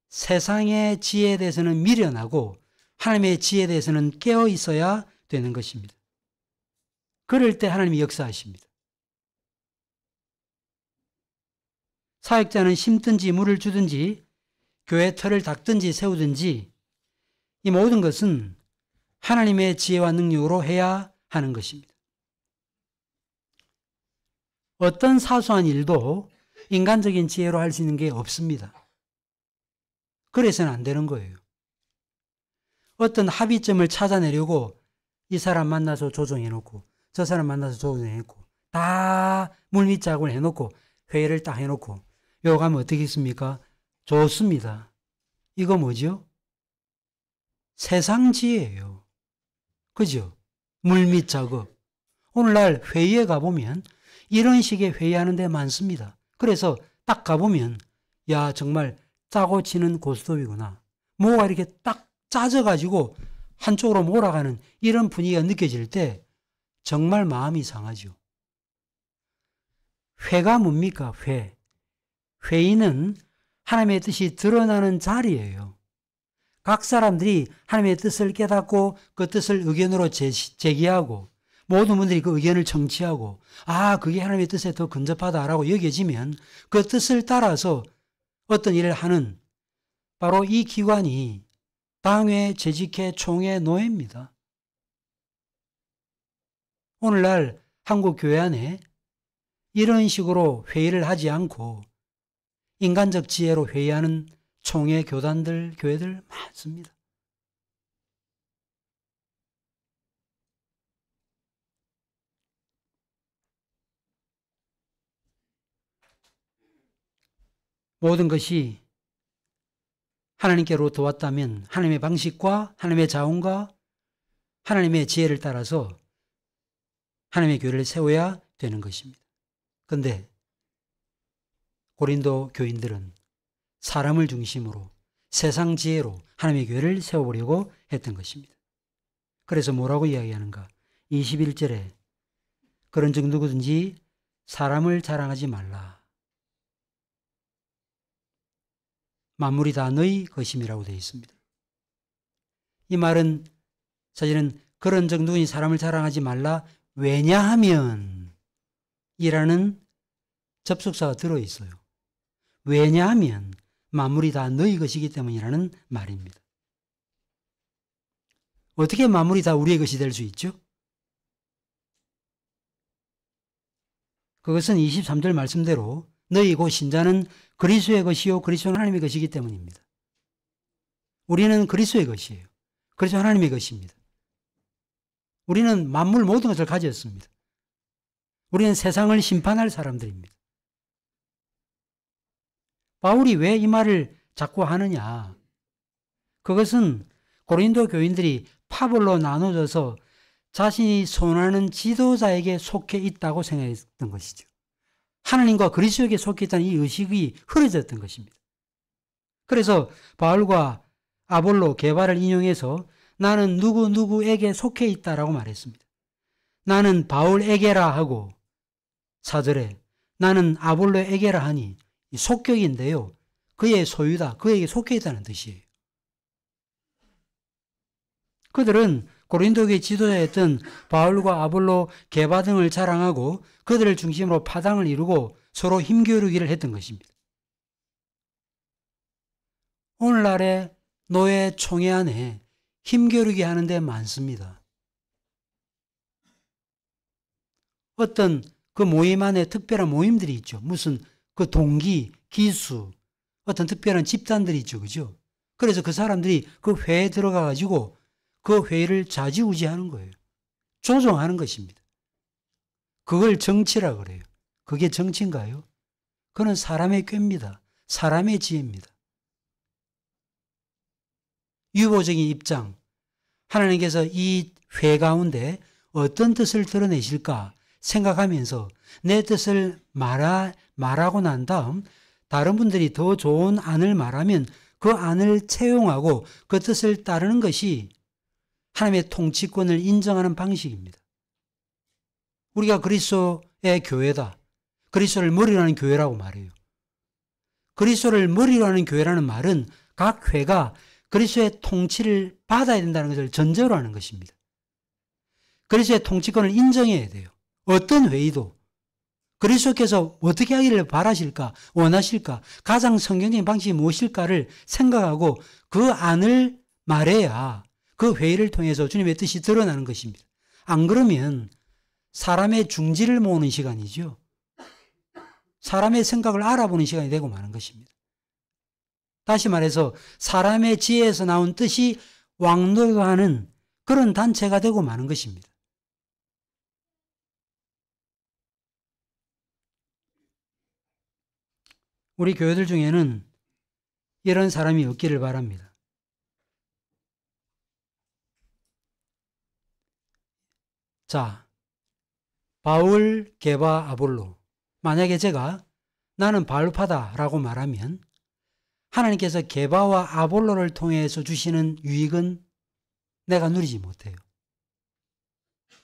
세상의 지혜에 대해서는 미련하고 하나님의 지혜에 대해서는 깨어 있어야 되는 것입니다. 그럴 때 하나님이 역사하십니다. 사역자는 심든지 물을 주든지 교회 틀을 닦든지 세우든지 이 모든 것은 하나님의 지혜와 능력으로 해야 하는 것입니다. 어떤 사소한 일도 인간적인 지혜로 할 수 있는 게 없습니다. 그래서는 안 되는 거예요. 어떤 합의점을 찾아내려고 이 사람 만나서 조정해놓고 저 사람 만나서 조정해놓고 다 물밑작업을 해놓고 회의를 딱 해놓고 요거 하면 어떻겠습니까? 좋습니다. 이거 뭐죠? 세상 지혜예요. 그죠? 물밑작업. 오늘날 회의에 가보면 이런 식의 회의하는 데 많습니다. 그래서 딱 가보면 야 정말 짜고 치는 고스톱이구나. 뭐가 이렇게 딱 짜져가지고 한쪽으로 몰아가는 이런 분위기가 느껴질 때 정말 마음이 상하죠. 회가 뭡니까? 회. 회의는 하나님의 뜻이 드러나는 자리예요. 각 사람들이 하나님의 뜻을 깨닫고 그 뜻을 의견으로 제기하고 모든 분들이 그 의견을 청취하고 아 그게 하나님의 뜻에 더 근접하다라고 여겨지면 그 뜻을 따라서 어떤 일을 하는 바로 이 기관이 당회, 재직회, 총회, 노회입니다. 오늘날 한국 교회 안에 이런 식으로 회의를 하지 않고 인간적 지혜로 회의하는 총회, 교단들, 교회들 많습니다. 모든 것이 하나님께로부터 왔다면 하나님의 방식과 하나님의 자원과 하나님의 지혜를 따라서 하나님의 교회를 세워야 되는 것입니다. 그런데 고린도 교인들은 사람을 중심으로 세상 지혜로 하나님의 교회를 세워보려고 했던 것입니다. 그래서 뭐라고 이야기하는가? 21절에 그런즉 누구든지 사람을 자랑하지 말라. 만물이 다 너희 것임이라고 되어 있습니다. 이 말은 사실은 그런즉 누구든지 사람을 자랑하지 말라. 왜냐하면 이라는 접속사가 들어있어요. 왜냐하면 만물이 다 너희 것이기 때문이라는 말입니다. 어떻게 만물이 다 우리의 것이 될 수 있죠? 그것은 23절 말씀대로 너희 곧 신자는 그리스도의 것이요 그리스도는 하나님의 것이기 때문입니다. 우리는 그리스도의 것이에요. 그리스도 하나님의 것입니다. 우리는 만물 모든 것을 가졌습니다. 우리는 세상을 심판할 사람들입니다. 바울이 왜 이 말을 자꾸 하느냐? 그것은 고린도 교인들이 파벌로 나눠져서 자신이 선호하는 지도자에게 속해 있다고 생각했던 것이죠. 하나님과 그리스도에게 속해 있다는 이 의식이 흐려졌던 것입니다. 그래서 바울과 아볼로, 게바를 인용해서 나는 누구에게 속해 있다라고 말했습니다. 나는 바울에게라 하고 4절에 나는 아볼로에게라 하니 속격인데요. 그의 소유다. 그에게 속해 있다는 뜻이에요. 그들은 고린도교의 지도자였던 바울과 아볼로, 게바 등을 자랑하고 그들을 중심으로 파당을 이루고 서로 힘겨루기를 했던 것입니다. 오늘날의 노예 총회 안에 힘겨루기 하는 데 많습니다. 어떤 그 모임 안에 특별한 모임들이 있죠. 무슨 그 동기, 기수, 어떤 특별한 집단들이 있죠. 그죠? 그래서 그 사람들이 그 회에 들어가 가지고 그 회의를 좌지우지하는 거예요. 조종하는 것입니다. 그걸 정치라 그래요. 그게 정치인가요? 그건 사람의 꾀입니다. 사람의 지혜입니다. 유보적인 입장, 하나님께서 이 회 가운데 어떤 뜻을 드러내실까 생각하면서 내 뜻을 말하고 난 다음 다른 분들이 더 좋은 안을 말하면 그 안을 채용하고 그 뜻을 따르는 것이 하나님의 통치권을 인정하는 방식입니다. 우리가 그리스도의 교회다. 그리스도를 머리로 하는 교회라고 말해요. 그리스도를 머리로 하는 교회라는 말은 각 회가 그리스도의 통치를 받아야 된다는 것을 전제로 하는 것입니다. 그리스도의 통치권을 인정해야 돼요. 어떤 회의도 그리스도께서 어떻게 하기를 바라실까, 원하실까, 가장 성경적인 방식이 무엇일까를 생각하고 그 안을 말해야 그 회의를 통해서 주님의 뜻이 드러나는 것입니다. 안 그러면 사람의 중지를 모으는 시간이죠. 사람의 생각을 알아보는 시간이 되고 마는 것입니다. 다시 말해서 사람의 지혜에서 나온 뜻이 왕노하는 그런 단체가 되고 마는 것입니다. 우리 교회들 중에는 이런 사람이 없기를 바랍니다. 자, 바울, 게바, 아볼로. 만약에 제가 나는 바울파다라고 말하면 하나님께서 게바와 아볼로를 통해서 주시는 유익은 내가 누리지 못해요.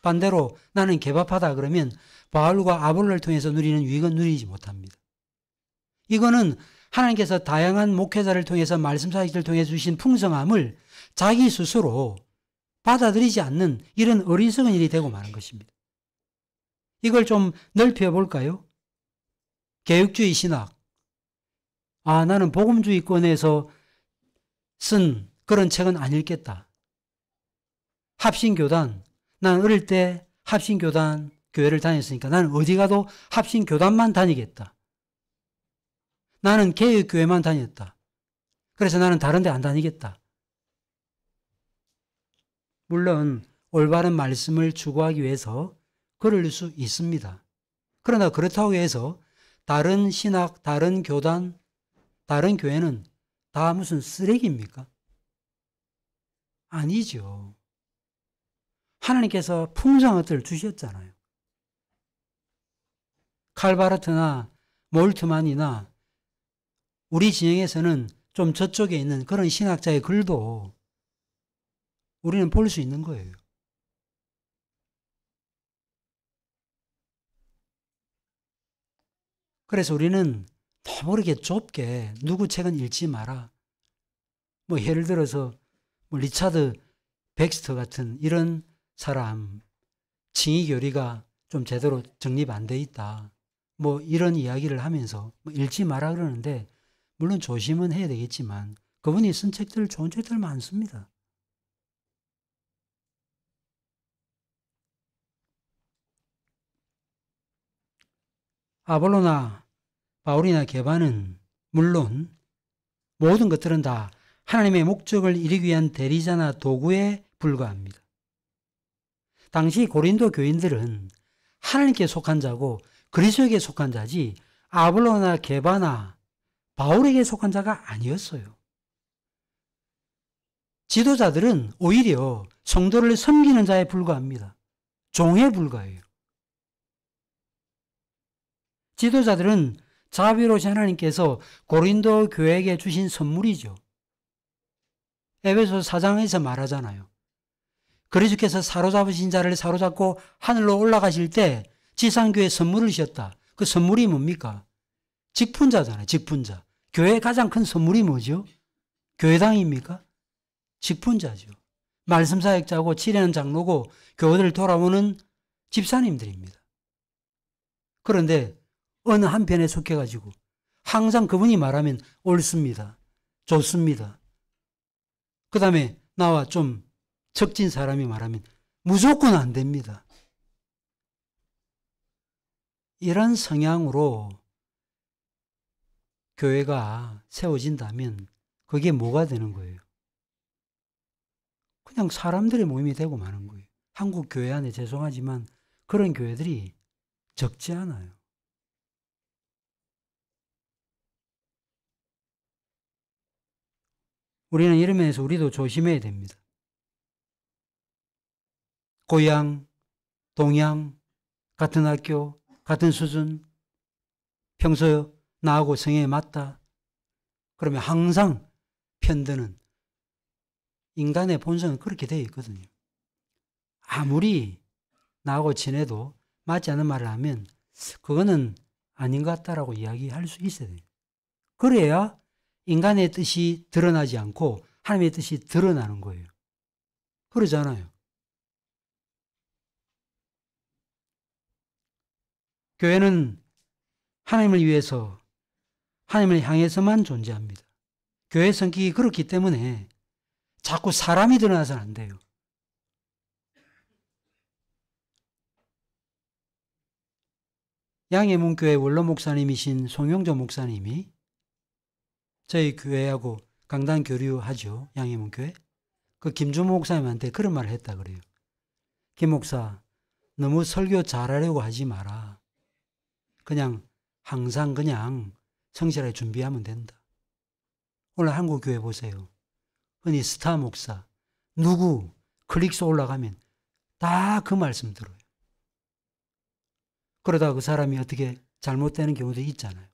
반대로 나는 게바파다 그러면 바울과 아볼로를 통해서 누리는 유익은 누리지 못합니다. 이거는 하나님께서 다양한 목회자를 통해서 말씀사역들을 통해 주신 풍성함을 자기 스스로 받아들이지 않는 이런 어리석은 일이 되고 마는 것입니다. 이걸 좀 넓혀볼까요? 개혁주의 신학. 나는 복음주의권에서 쓴 그런 책은 안 읽겠다. 합신교단. 난 어릴 때 합신교단 교회를 다녔으니까 나는 어디 가도 합신교단만 다니겠다. 나는 개혁교회만 다녔다. 그래서 나는 다른 데 안 다니겠다. 물론 올바른 말씀을 추구하기 위해서 그럴 수 있습니다. 그러나 그렇다고 해서 다른 신학, 다른 교단, 다른 교회는 다 무슨 쓰레기입니까? 아니죠. 하나님께서 풍성한 것들을 주셨잖아요. 칼바르트나 몰트만이나 우리 진영에서는 좀 저쪽에 있는 그런 신학자의 글도 우리는 볼 수 있는 거예요. 그래서 우리는 너무 이렇게 좁게 누구 책은 읽지 마라. 뭐 예를 들어서 뭐 리차드 백스터 같은 이런 사람 칭의 교리가 좀 제대로 정립 안 돼 있다. 뭐 이런 이야기를 하면서 뭐 읽지 마라 그러는데 물론 조심은 해야 되겠지만 그분이 쓴 책들 좋은 책들 많습니다. 아볼로나 바울이나 게바는 물론 모든 것들은 다 하나님의 목적을 이루기 위한 대리자나 도구에 불과합니다. 당시 고린도 교인들은 하나님께 속한 자고 그리스도에게 속한 자지 아볼로나 게바나 바울에게 속한 자가 아니었어요. 지도자들은 오히려 성도를 섬기는 자에 불과합니다. 종에 불과해요. 지도자들은 자비로우신 하나님께서 고린도 교회에게 주신 선물이죠. 에베소 4장에서 말하잖아요. 그리스도께서 사로잡으신 자를 사로잡고 하늘로 올라가실 때 지상교회에 선물을 주셨다. 그 선물이 뭡니까? 직분자잖아요. 직분자. 교회의 가장 큰 선물이 뭐죠? 교회당입니까? 직분자죠. 말씀사역자고 치려는 장로고 교회를 돌아오는 집사님들입니다. 그런데 어느 한편에 속해가지고 항상 그분이 말하면 옳습니다. 좋습니다. 그 다음에 나와 좀 적진 사람이 말하면 무조건 안 됩니다. 이런 성향으로 교회가 세워진다면 그게 뭐가 되는 거예요? 그냥 사람들의 모임이 되고 마는 거예요. 한국 교회 안에 죄송하지만 그런 교회들이 적지 않아요. 우리는 이런 면에서 우리도 조심해야 됩니다. 고향, 동양, 같은 학교, 같은 수준, 평소 나하고 성향이 맞다. 그러면 항상 편드는 인간의 본성은 그렇게 되어 있거든요. 아무리 나하고 친해도 맞지 않는 말을 하면 그거는 아닌 것 같다라고 이야기할 수 있어야 돼요. 그래야 인간의 뜻이 드러나지 않고 하나님의 뜻이 드러나는 거예요. 그러잖아요. 교회는 하나님을 위해서, 하나님을 향해서만 존재합니다. 교회 성격이 그렇기 때문에 자꾸 사람이 드러나서는 안 돼요. 양해문교회 원로 목사님이신 송영조 목사님이 저희 교회하고 강단 교류하죠. 양해문교회. 그 김주모 목사님한테 그런 말을 했다 그래요. 김 목사, 너무 설교 잘하려고 하지 마라. 그냥 항상 그냥 성실하게 준비하면 된다. 오늘 한국교회 보세요. 흔히 스타 목사, 누구 클릭수 올라가면 다 그 말씀 들어요. 그러다 그 사람이 어떻게 잘못되는 경우도 있잖아요.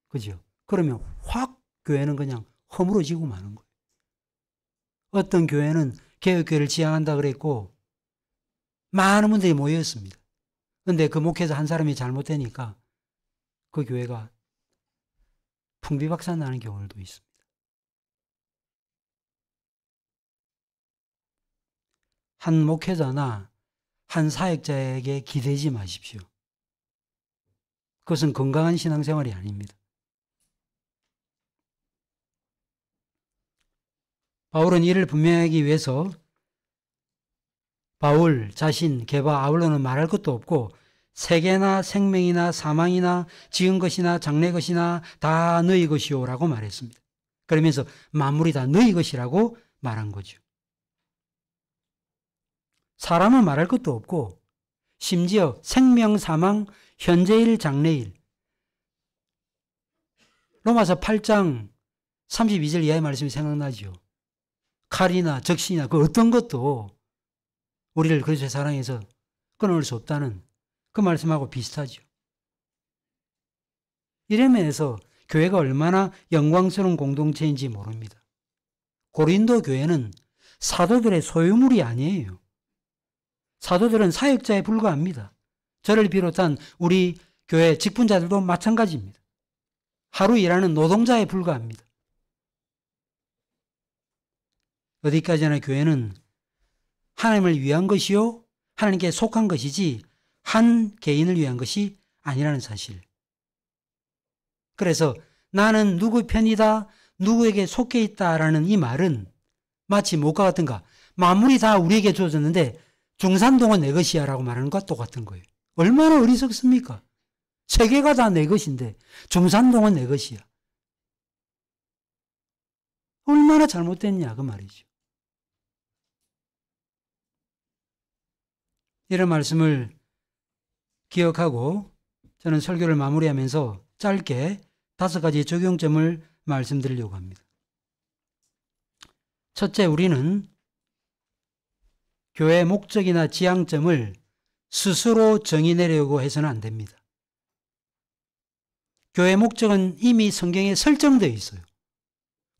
그죠? 그러면 확 교회는 그냥 허물어지고 마는 거예요. 어떤 교회는 개혁교회를 지향한다 그랬고 많은 분들이 모였습니다. 그런데 그 목회자 한 사람이 잘못되니까 그 교회가 풍비박산 나는 경우도 있습니다. 한 목회자나 한 사역자에게 기대지 마십시오. 그것은 건강한 신앙생활이 아닙니다. 바울은 이를 분명하기 위해서 바울 자신, 게바, 아울러는 말할 것도 없고 세계나 생명이나 사망이나 지은 것이나 장래 것이나 다 너희 것이오라고 말했습니다. 그러면서 만물이 다 너희 것이라고 말한 거죠. 사람은 말할 것도 없고 심지어 생명, 사망, 현재일, 장래일. 로마서 8장 32절 이하의 말씀이 생각나죠. 칼이나 적신이나 그 어떤 것도 우리를 그리스도의 사랑에서 끊어낼 수 없다는 그 말씀하고 비슷하죠. 이런 면에서 교회가 얼마나 영광스러운 공동체인지 모릅니다. 고린도 교회는 사도들의 소유물이 아니에요. 사도들은 사역자에 불과합니다. 저를 비롯한 우리 교회 직분자들도 마찬가지입니다. 하루 일하는 노동자에 불과합니다. 어디까지나 교회는 하나님을 위한 것이요, 하나님께 속한 것이지 한 개인을 위한 것이 아니라는 사실. 그래서 나는 누구 편이다, 누구에게 속해 있다라는 이 말은 마치 뭐가 같은가? 만물이 다 우리에게 주어졌는데 중산동은 내 것이야 라고 말하는 것과 똑같은 거예요. 얼마나 어리석습니까? 세계가 다 내 것인데 중산동은 내 것이야. 얼마나 잘못됐냐 그 말이죠. 이런 말씀을 기억하고 저는 설교를 마무리하면서 짧게 5가지 적용점을 말씀드리려고 합니다. 첫째, 우리는 교회의 목적이나 지향점을 스스로 정의내려고 해서는 안 됩니다. 교회의 목적은 이미 성경에 설정되어 있어요.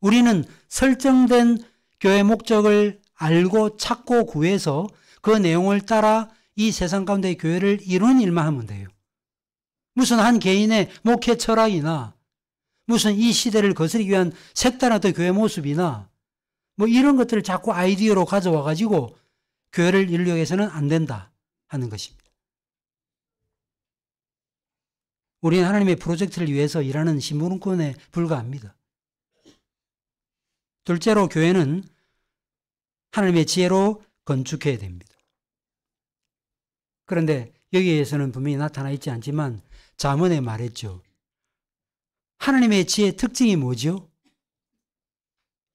우리는 설정된 교회 목적을 알고 찾고 구해서 그 내용을 따라 이 세상 가운데 교회를 이루는 일만 하면 돼요. 무슨 한 개인의 목회 철학이나 무슨 이 시대를 거스르기 위한 색다른 어떤 교회 모습이나 뭐 이런 것들을 자꾸 아이디어로 가져와 가지고 교회를 이루려고 해서는 안 된다 하는 것입니다. 우리는 하나님의 프로젝트를 위해서 일하는 심부름꾼에 불과합니다. 둘째로 교회는 하나님의 지혜로 건축해야 됩니다. 그런데 여기에서는 분명히 나타나 있지 않지만 잠언에 말했죠. 하나님의 지혜의 특징이 뭐죠?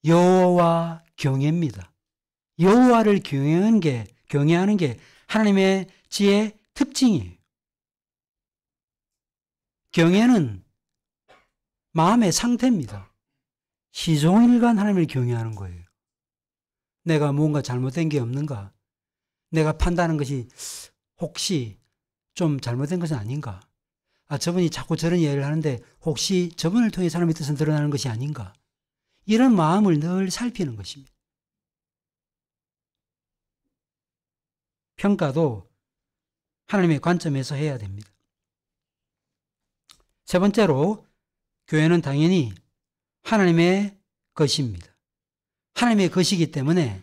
여호와 경외입니다. 여호와를 경외하는 게 하나님의 지혜의 특징이에요. 경외는 마음의 상태입니다. 시종일관 하나님을 경외하는 거예요. 내가 뭔가 잘못된 게 없는가? 내가 판단하는 것이 혹시 좀 잘못된 것은 아닌가? 저분이 자꾸 저런 이야기를 하는데 혹시 저분을 통해 사람의 뜻은 드러나는 것이 아닌가? 이런 마음을 늘 살피는 것입니다. 평가도 하나님의 관점에서 해야 됩니다. 세 번째로, 교회는 당연히 하나님의 것입니다. 하나님의 것이기 때문에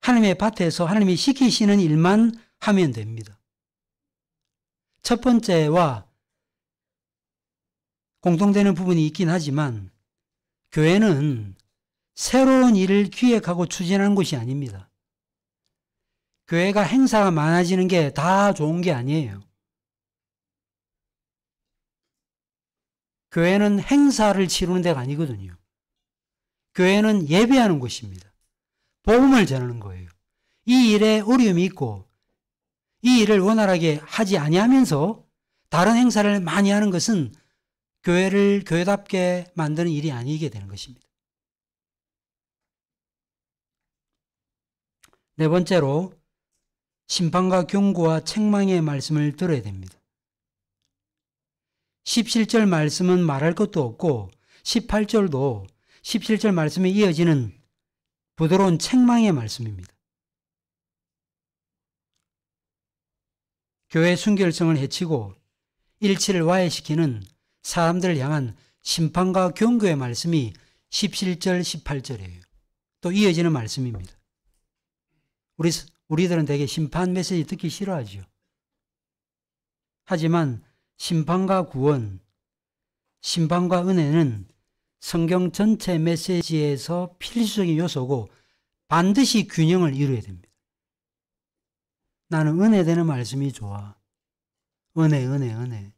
하나님의 밭에서 하나님이 시키시는 일만 하면 됩니다. 첫 번째와 공통되는 부분이 있긴 하지만 교회는 새로운 일을 기획하고 추진하는 곳이 아닙니다. 교회가 행사가 많아지는 게 다 좋은 게 아니에요. 교회는 행사를 치르는 데가 아니거든요. 교회는 예배하는 곳입니다. 복음을 전하는 거예요. 이 일에 어려움이 있고 이 일을 원활하게 하지 아니하면서 다른 행사를 많이 하는 것은 교회를 교회답게 만드는 일이 아니게 되는 것입니다. 네 번째로, 심판과 경고와 책망의 말씀을 들어야 됩니다. 17절 말씀은 말할 것도 없고 18절도 17절 말씀에 이어지는 부드러운 책망의 말씀입니다. 교회 순결성을 해치고 일치를 와해시키는 사람들을 향한 심판과 경고의 말씀이 17절, 18절이에요. 또 이어지는 말씀입니다. 우리들은 되게 심판 메시지 듣기 싫어하죠. 하지만 심판과 구원, 심판과 은혜는 성경 전체 메시지에서 필수적인 요소고 반드시 균형을 이루어야 됩니다. 나는 은혜 되는 말씀이 좋아. 은혜.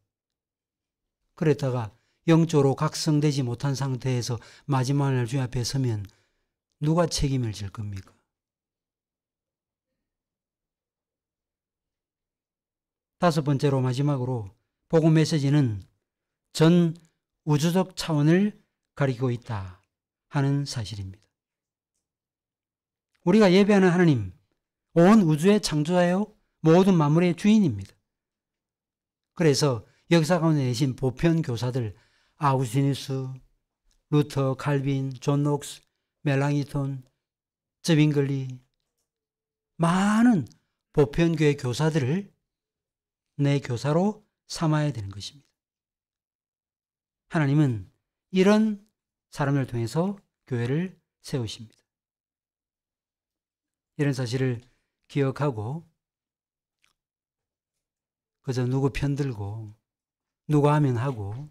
그랬다가 영적으로 각성되지 못한 상태에서 마지막 날 주님 앞에 서면 누가 책임을 질 겁니까? 다섯 번째로, 마지막으로, 복음 메시지는 전 우주적 차원을 가리키고 있다 하는 사실입니다. 우리가 예배하는 하나님, 온 우주의 창조자요 모든 만물의 주인입니다. 그래서 역사 가운데 계신 보편 교사들, 아우구스티누스, 루터, 칼빈, 존 녹스, 멜랑이톤, 저빙글리, 많은 보편교회 교사들을 내 교사로 삼아야 되는 것입니다. 하나님은 이런 사람을 통해서 교회를 세우십니다. 이런 사실을 기억하고 그저 누구 편들고 누가 하면 하고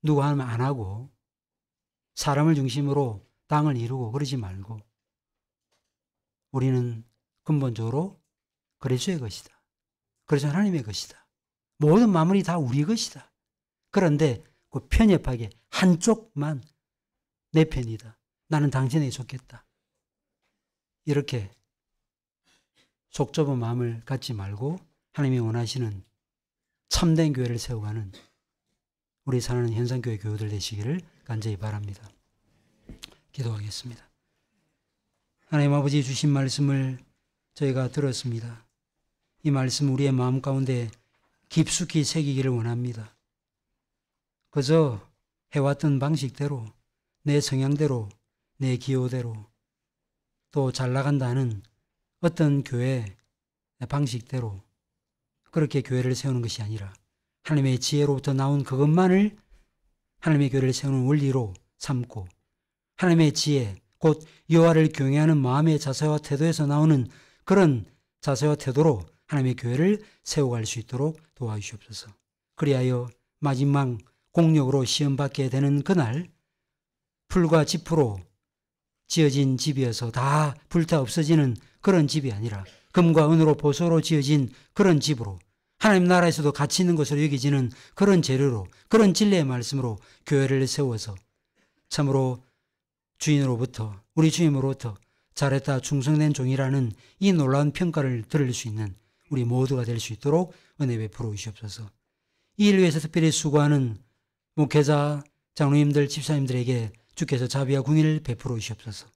누가 하면 안 하고 사람을 중심으로 땅을 이루고 그러지 말고 우리는 근본적으로 그리스도의 것이다. 그래서 하나님의 것이다. 모든 만물이 다 우리 것이다. 그런데 그 편협하게 한쪽만 내 편이다. 나는 당신에게 좋겠다. 이렇게 속 좁은 마음을 갖지 말고 하나님이 원하시는 참된 교회를 세워가는 우리 사랑하는 현상교회 교우들 되시기를 간절히 바랍니다. 기도하겠습니다. 하나님 아버지 주신 말씀을 저희가 들었습니다. 이 말씀 우리의 마음 가운데 깊숙이 새기기를 원합니다. 그저 해왔던 방식대로, 내 성향대로, 내 기호대로, 또 잘 나간다는 어떤 교회 방식대로 그렇게 교회를 세우는 것이 아니라 하나님의 지혜로부터 나온 그것만을 하나님의 교회를 세우는 원리로 삼고 하나님의 지혜, 곧 여호와를 경외하는 마음의 자세와 태도에서 나오는 그런 자세와 태도로 하나님의 교회를 세워갈 수 있도록 도와주시옵소서. 그리하여 마지막 공력으로 시험받게 되는 그날 풀과 지푸로 지어진 집이어서 다 불타 없어지는 그런 집이 아니라 금과 은으로 보소로 지어진 그런 집으로 하나님 나라에서도 가치 있는 것으로 여겨지는 그런 재료로 그런 진리의 말씀으로 교회를 세워서 참으로 주인으로부터 우리 주님으로부터 잘했다 충성된 종이라는 이 놀라운 평가를 들을 수 있는 우리 모두가 될 수 있도록 은혜 베풀어 주시옵소서. 이 일을 위해서 특별히 수고하는 목회자, 장로님들, 집사님들에게 주께서 자비와 궁의를 베풀어 주시옵소서.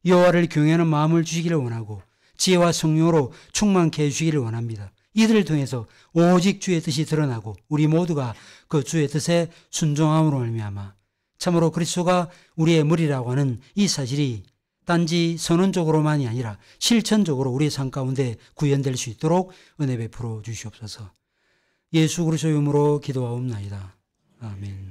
여호와를 경외하는 마음을 주시기를 원하고 지혜와 성령으로 충만케 해주시기를 원합니다. 이들을 통해서 오직 주의 뜻이 드러나고 우리 모두가 그 주의 뜻에 순종함으로 말미암아 참으로 그리스도가 우리의 머리라고 하는 이 사실이 단지 선언적으로만이 아니라 실천적으로 우리의 삶 가운데 구현될 수 있도록 은혜 베풀어 주시옵소서. 예수 그리스도의 이름으로 기도하옵나이다. 아멘.